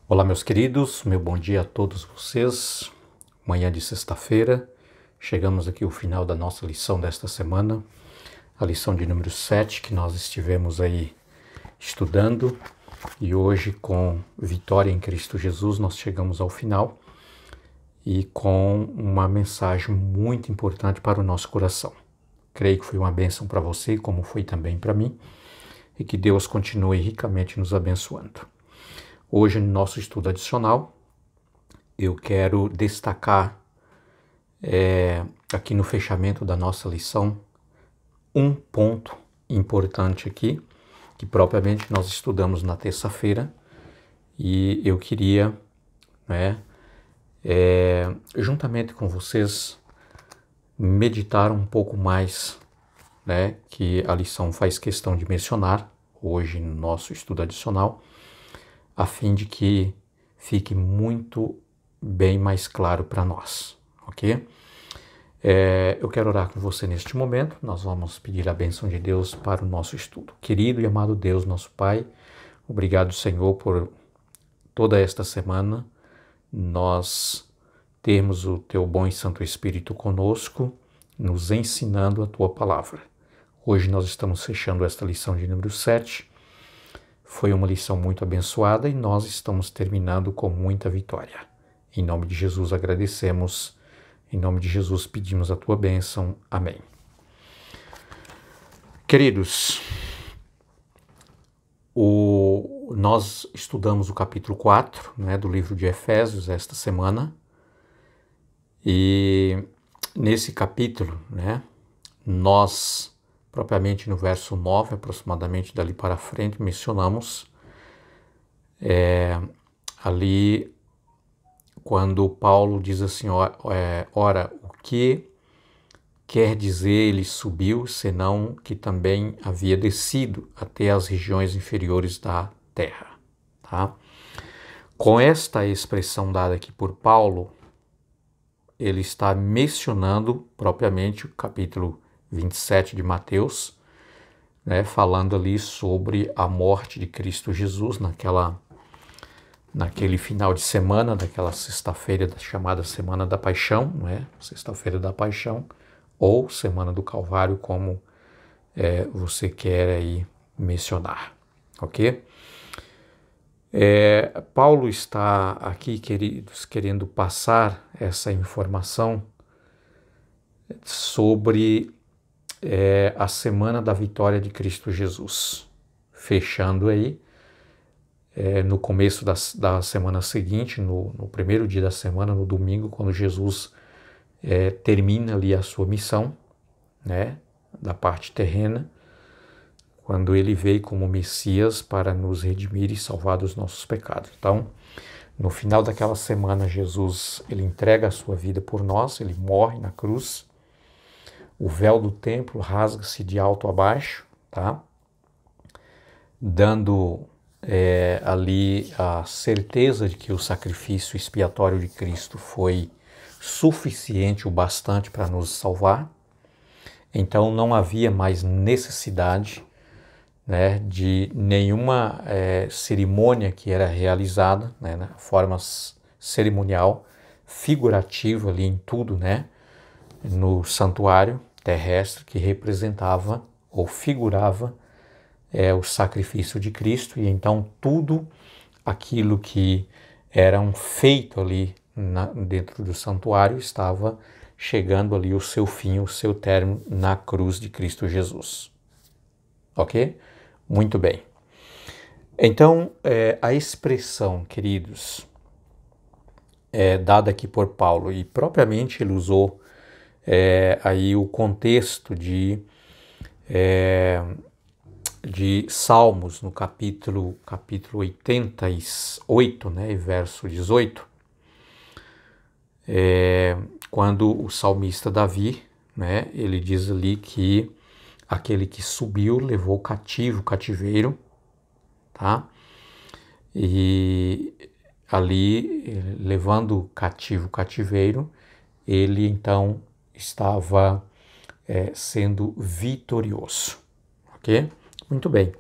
Olá, meus queridos, meu bom dia a todos vocês. Manhã de sexta-feira, chegamos aqui ao final da nossa lição desta semana, a lição de número 7, que nós estivemos aí estudando, e hoje, com vitória em Cristo Jesus, nós chegamos ao final e com uma mensagem muito importante para o nosso coração. Creio que foi uma bênção para você, como foi também para mim, e que Deus continue ricamente nos abençoando. Hoje, no nosso estudo adicional, eu quero destacar aqui no fechamento da nossa lição um ponto importante aqui, que propriamente nós estudamos na terça-feira, e eu queria, juntamente com vocês, meditar um pouco mais, que a lição faz questão de mencionar hoje no nosso estudo adicional, a fim de que fique muito bem mais claro para nós, ok? Eu quero orar com você neste momento, nós vamos pedir a bênção de Deus para o nosso estudo. Querido e amado Deus, nosso Pai, obrigado, Senhor, por toda esta semana nós termos o Teu bom e Santo Espírito conosco, nos ensinando a Tua palavra. Hoje nós estamos fechando esta lição de número 7, foi uma lição muito abençoada e nós estamos terminando com muita vitória. Em nome de Jesus agradecemos, em nome de Jesus pedimos a tua bênção. Amém. Queridos, nós estudamos o capítulo 4, do livro de Efésios esta semana, e nesse capítulo, nós propriamente no verso 9, aproximadamente dali para frente, mencionamos ali quando Paulo diz assim, ora, o que quer dizer ele subiu, senão que também havia descido até as regiões inferiores da terra. Tá? Com esta expressão dada aqui por Paulo, ele está mencionando propriamente o capítulo 27 de Mateus, falando ali sobre a morte de Cristo Jesus naquele final de semana, daquela sexta-feira chamada Semana da Paixão, Sexta-feira da Paixão, ou Semana do Calvário, como você quer aí mencionar, ok? Paulo está aqui, queridos, querendo passar essa informação sobre a Semana da Vitória de Cristo Jesus, fechando aí no começo da semana seguinte, no primeiro dia da semana, no domingo, quando Jesus termina ali a sua missão, da parte terrena, quando ele veio como Messias para nos redimir e salvar dos nossos pecados. Então, no final daquela semana, Jesus ele entrega a sua vida por nós, ele morre na cruz, o véu do templo rasga-se de alto a baixo, tá? Dando ali a certeza de que o sacrifício expiatório de Cristo foi suficiente o bastante para nos salvar. Então não havia mais necessidade de nenhuma cerimônia que era realizada, na forma cerimonial, figurativa ali em tudo, no santuário terrestre, que representava ou figurava o sacrifício de Cristo, e então tudo aquilo que era feito ali dentro do santuário estava chegando ali o seu fim, o seu término na cruz de Cristo Jesus. Ok? Muito bem. Então, a expressão, queridos, dada aqui por Paulo, e propriamente ele usou aí o contexto de Salmos, no capítulo 88, verso 18, quando o salmista Davi, ele diz ali que aquele que subiu levou cativo o cativeiro, tá? E ali, levando cativo o cativeiro, ele então estava sendo vitorioso, ok? Muito bem.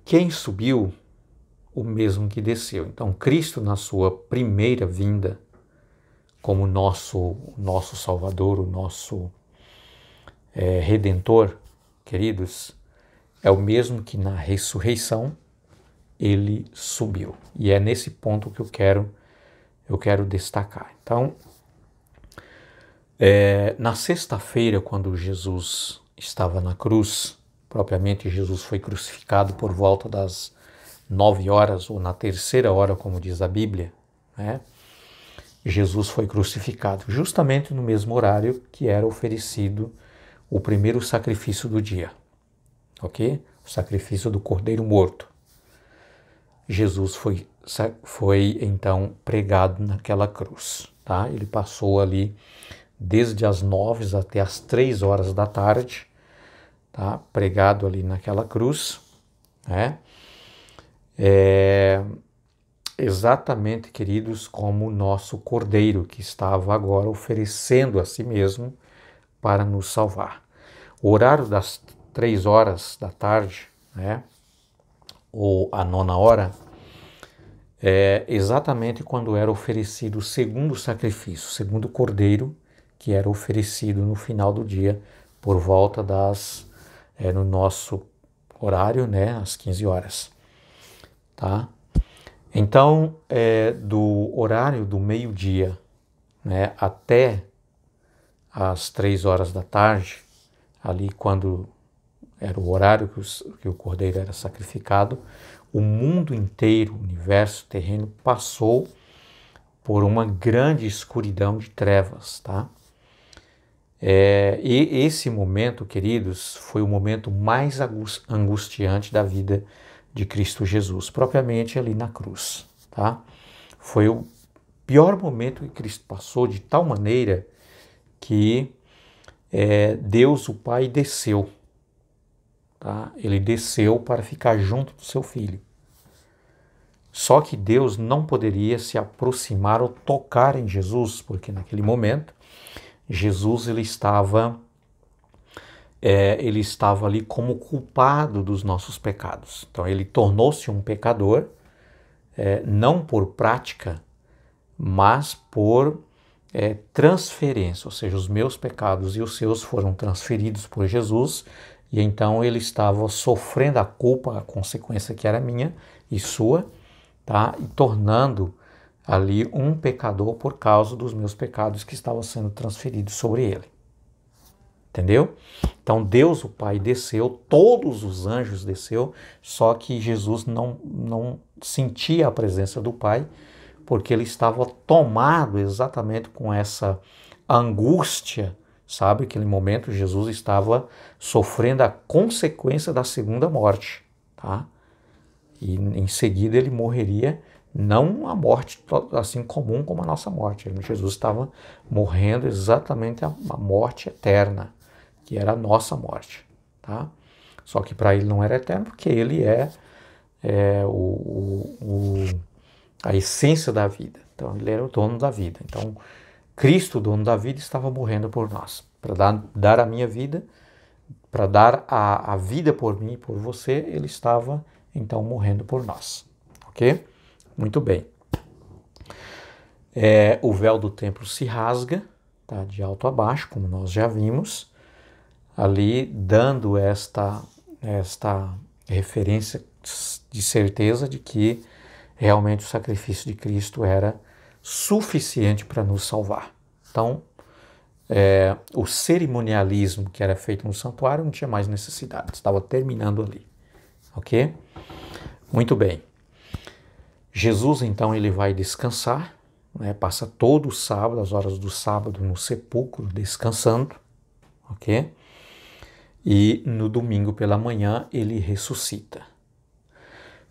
quem subiu, o mesmo que desceu. Então, Cristo, na sua primeira vinda, como nosso Salvador, o nosso Redentor, queridos, é o mesmo que na ressurreição ele subiu. E é nesse ponto que eu quero destacar. Então, na sexta-feira, quando Jesus estava na cruz, propriamente Jesus foi crucificado por volta das 9 horas, ou na terceira hora, como diz a Bíblia, né? Jesus foi crucificado justamente no mesmo horário que era oferecido o primeiro sacrifício do dia, ok? O sacrifício do cordeiro morto. Jesus foi então pregado naquela cruz, tá? Ele passou ali desde as 9 até as 3 horas da tarde, tá? Pregado ali naquela cruz, né? Exatamente, queridos, como o nosso cordeiro que estava agora oferecendo a si mesmo para nos salvar. O horário das 3 horas da tarde, né? Ou a 9ª hora, é exatamente quando era oferecido o segundo sacrifício, o segundo cordeiro, que era oferecido no final do dia, por volta no nosso horário, né, às 15 horas, tá? Então, do horário do meio-dia, né, até às 3 horas da tarde, ali quando era o horário que o cordeiro era sacrificado, o mundo inteiro, o universo terreno, passou por uma grande escuridão de trevas, tá? E esse momento, queridos, foi o momento mais angustiante da vida de Cristo Jesus, propriamente ali na cruz, tá? Foi o pior momento que Cristo passou, de tal maneira que Deus, o Pai, desceu, tá? Ele desceu para ficar junto do seu Filho. Só que Deus não poderia se aproximar ou tocar em Jesus, porque naquele momento Jesus ele estava ali como culpado dos nossos pecados. Então ele tornou-se um pecador, não por prática, mas por transferência, ou seja, os meus pecados e os seus foram transferidos por Jesus, e então ele estava sofrendo a culpa, a consequência que era minha e sua, tá? E tornando ali um pecador por causa dos meus pecados que estavam sendo transferidos sobre ele. Entendeu? Então Deus, o Pai, desceu, todos os anjos desceu, só que Jesus não sentia a presença do Pai, porque ele estava tomado exatamente com essa angústia, sabe? Naquele momento Jesus estava sofrendo a consequência da segunda morte, tá? E em seguida ele morreria, não a morte assim comum como a nossa morte. Jesus estava morrendo exatamente a morte eterna, que era a nossa morte, tá? Só que para ele não era eterno, porque ele é a essência da vida. Então ele era o dono da vida. Então Cristo, o dono da vida, estava morrendo por nós, para dar a minha vida, para dar a vida por mim e por você, ele estava então morrendo por nós, ok? Muito bem. O véu do templo se rasga, tá, de alto a baixo, como nós já vimos, ali dando esta referência de certeza de que realmente o sacrifício de Cristo era suficiente para nos salvar. Então, o cerimonialismo que era feito no santuário não tinha mais necessidade, estava terminando ali, ok? Muito bem. Jesus, então, ele vai descansar, né? Passa todo o sábado, as horas do sábado, no sepulcro, descansando, ok? E no domingo pela manhã ele ressuscita.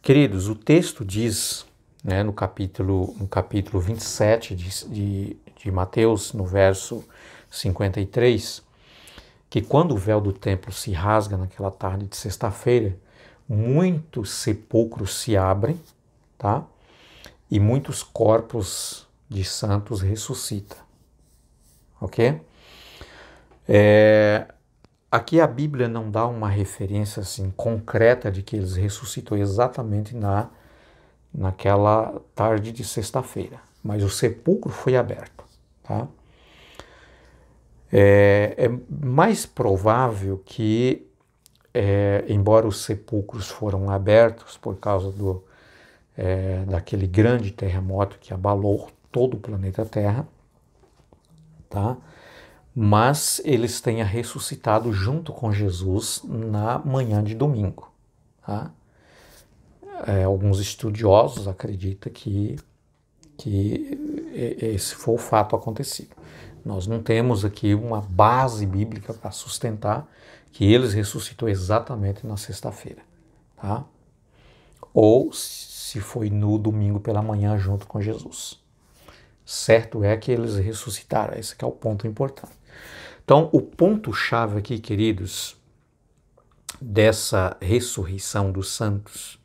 Queridos, o texto diz, né, no capítulo 27 de Mateus, no verso 53, que quando o véu do templo se rasga naquela tarde de sexta-feira, muitos sepulcros se abrem, tá? E muitos corpos de santos ressuscitam, ok? aqui a Bíblia não dá uma referência assim concreta de que eles ressuscitou exatamente naquela tarde de sexta-feira, mas o sepulcro foi aberto, tá? É mais provável que, embora os sepulcros foram abertos por causa daquele grande terremoto que abalou todo o planeta Terra, tá? Mas eles tenham ressuscitado junto com Jesus na manhã de domingo, tá? Alguns estudiosos acreditam que esse foi o fato acontecido. Nós não temos aqui uma base bíblica para sustentar que eles ressuscitou exatamente na sexta-feira, tá? Ou se foi no domingo pela manhã junto com Jesus. Certo é que eles ressuscitaram, esse que é o ponto importante. Então, o ponto-chave aqui, queridos, dessa ressurreição dos santos,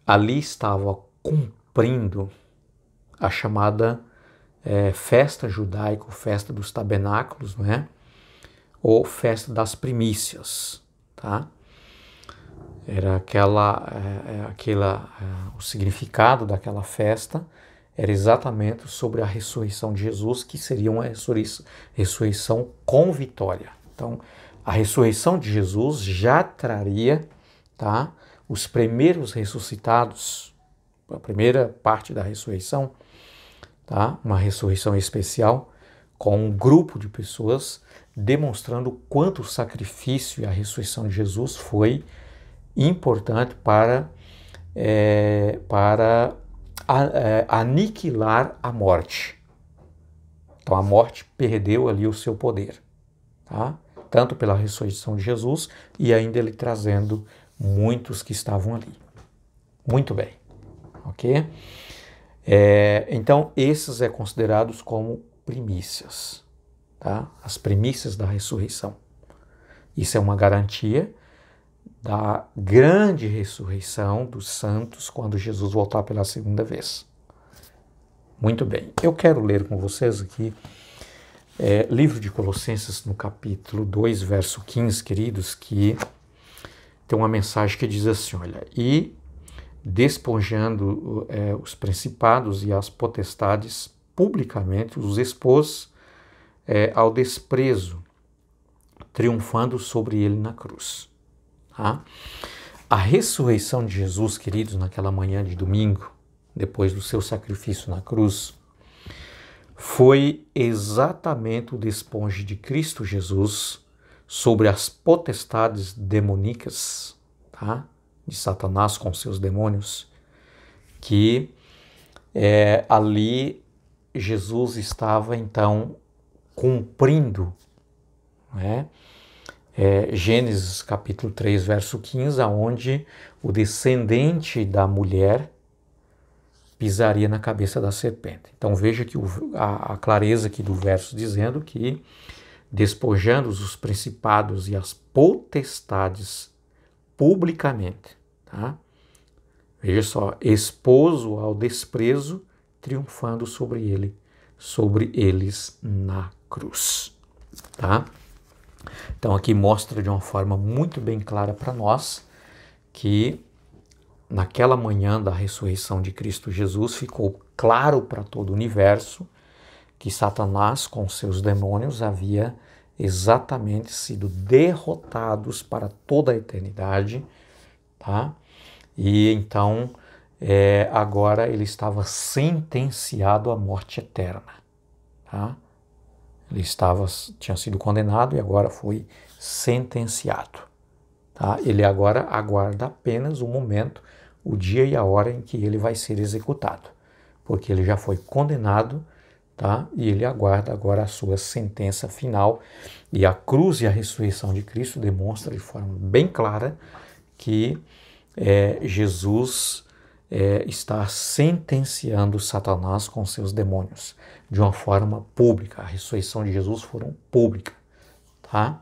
ali estava cumprindo a chamada festa judaica, festa dos tabernáculos, não é? Ou festa das primícias, tá? Era o significado daquela festa era exatamente sobre a ressurreição de Jesus, que seria uma ressurreição com vitória. Então, a ressurreição de Jesus já traria, tá, os primeiros ressuscitados, a primeira parte da ressurreição, tá, uma ressurreição especial, com um grupo de pessoas demonstrando o quanto o sacrifício e a ressurreição de Jesus foi importante para aniquilar a morte. Então a morte perdeu ali o seu poder, tá? Tanto pela ressurreição de Jesus e ainda ele trazendo muitos que estavam ali. Muito bem, ok? Então esses é considerados como primícias, tá? As primícias da ressurreição. Isso é uma garantia da grande ressurreição dos santos quando Jesus voltar pela segunda vez. Muito bem, eu quero ler com vocês aqui livro de Colossenses no capítulo 2, verso 15, queridos, que tem uma mensagem que diz assim, olha, e despojando os principados e as potestades publicamente, os expôs ao desprezo, triunfando sobre ele na cruz. Tá? A ressurreição de Jesus, queridos, naquela manhã de domingo, depois do seu sacrifício na cruz, foi exatamente o despojo de Cristo Jesus sobre as potestades demoníacas, tá? De Satanás com seus demônios, que ali Jesus estava então cumprindo, né? Gênesis capítulo 3, verso 15, onde o descendente da mulher pisaria na cabeça da serpente. Então veja que a clareza aqui do verso dizendo que despojando os principados e as potestades publicamente, tá? Veja só, exposto ao desprezo, triunfando sobre eles na cruz, tá? Então aqui mostra de uma forma muito bem clara para nós que naquela manhã da ressurreição de Cristo Jesus ficou claro para todo o universo que Satanás com seus demônios havia exatamente sido derrotados para toda a eternidade, tá? E então agora ele estava sentenciado à morte eterna, tá? Ele tinha sido condenado e agora foi sentenciado. Tá? Ele agora aguarda apenas o momento, o dia e a hora em que ele vai ser executado. Porque ele já foi condenado, tá? E ele aguarda agora a sua sentença final. E a cruz e a ressurreição de Cristo demonstram de forma bem clara que Jesus está sentenciando Satanás com seus demônios de uma forma pública. A ressurreição de Jesus foi pública, tá?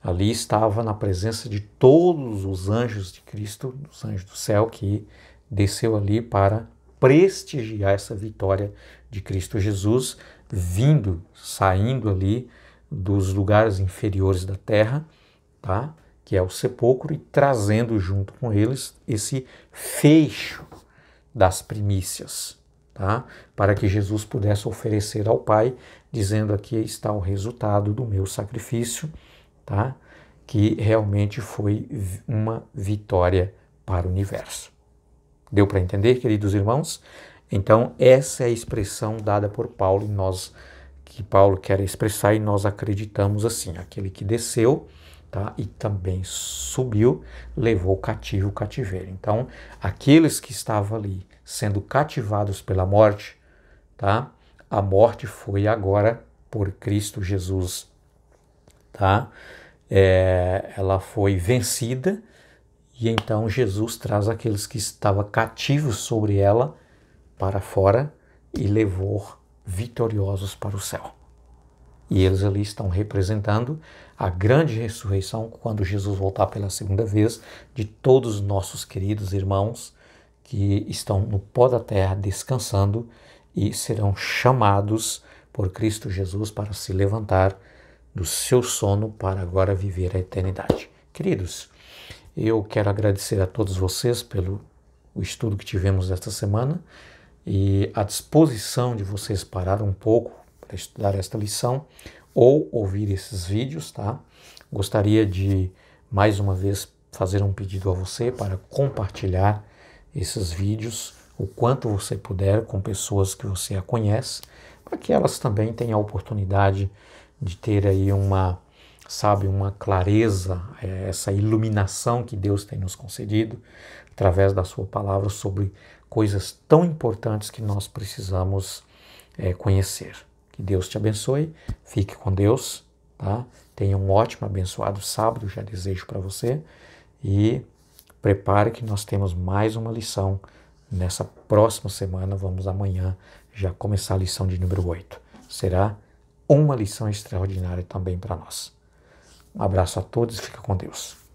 Ali estava na presença de todos os anjos de Cristo, os anjos do céu, que desceu ali para prestigiar essa vitória de Cristo Jesus, saindo ali dos lugares inferiores da terra, tá? Que é o sepulcro, e trazendo junto com eles esse fecho das primícias, tá? Para que Jesus pudesse oferecer ao Pai, dizendo: aqui está o resultado do meu sacrifício, tá? Que realmente foi uma vitória para o universo. Deu para entender, queridos irmãos? Então, essa é a expressão dada por Paulo, que Paulo quer expressar, e nós acreditamos assim: aquele que desceu, tá, e também subiu, levou cativo o cativeiro. Então, aqueles que estavam ali sendo cativados pela morte, tá, a morte foi agora por Cristo Jesus, tá? Ela foi vencida, e então Jesus traz aqueles que estavam cativos sobre ela para fora e levou vitoriosos para o céu. E eles ali estão representando a grande ressurreição, quando Jesus voltar pela segunda vez, de todos os nossos queridos irmãos que estão no pó da terra descansando e serão chamados por Cristo Jesus para se levantar do seu sono para agora viver a eternidade. Queridos, eu quero agradecer a todos vocês pelo estudo que tivemos esta semana, e a disposição de vocês parar um pouco para estudar esta lição ou ouvir esses vídeos, tá? Gostaria de, mais uma vez, fazer um pedido a você para compartilhar esses vídeos o quanto você puder com pessoas que você conhece, para que elas também tenham a oportunidade de ter aí uma clareza, essa iluminação que Deus tem nos concedido através da sua palavra sobre coisas tão importantes que nós precisamos conhecer. Que Deus te abençoe, fique com Deus, tá? Tenha um ótimo, abençoado sábado, já desejo para você, e prepare que nós temos mais uma lição nessa próxima semana. Vamos amanhã já começar a lição de número 8. Será uma lição extraordinária também para nós. Um abraço a todos e fica com Deus.